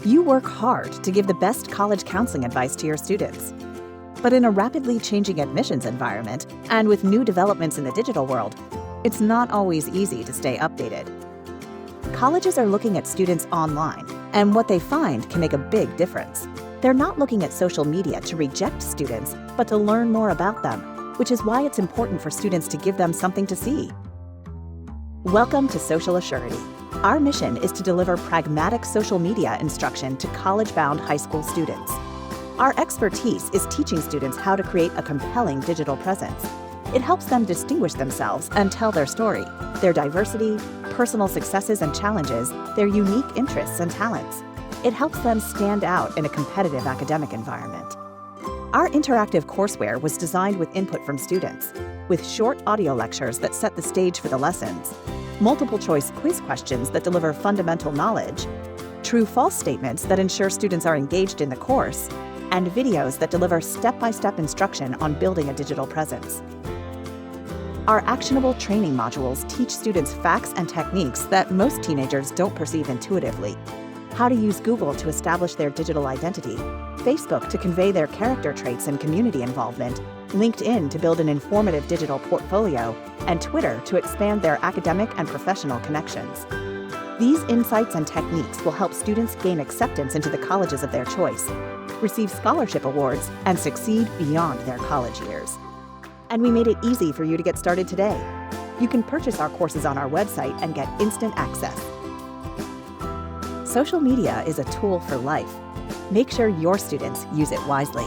You work hard to give the best college counseling advice to your students. But in a rapidly changing admissions environment, and with new developments in the digital world, it's not always easy to stay updated. Colleges are looking at students online, and what they find can make a big difference. They're not looking at social media to reject students, but to learn more about them, which is why it's important for students to give them something to see. Welcome to Social Assurity. Our mission is to deliver pragmatic social media instruction to college-bound high school students. Our expertise is teaching students how to create a compelling digital presence. It helps them distinguish themselves and tell their story, their diversity, personal successes and challenges, their unique interests and talents. It helps them stand out in a competitive academic environment. Our interactive courseware was designed with input from students, with short audio lectures that set the stage for the lessons, multiple-choice quiz questions that deliver fundamental knowledge, true-false statements that ensure students are engaged in the course, and videos that deliver step-by-step instruction on building a digital presence. Our actionable training modules teach students facts and techniques that most teenagers don't perceive intuitively. How to use Google to establish their digital identity, Facebook to convey their character traits and community involvement, LinkedIn to build an informative digital portfolio, and Twitter to expand their academic and professional connections. These insights and techniques will help students gain acceptance into the colleges of their choice, receive scholarship awards, and succeed beyond their college years. And we made it easy for you to get started today. You can purchase our courses on our website and get instant access. Social media is a tool for life. Make sure your students use it wisely.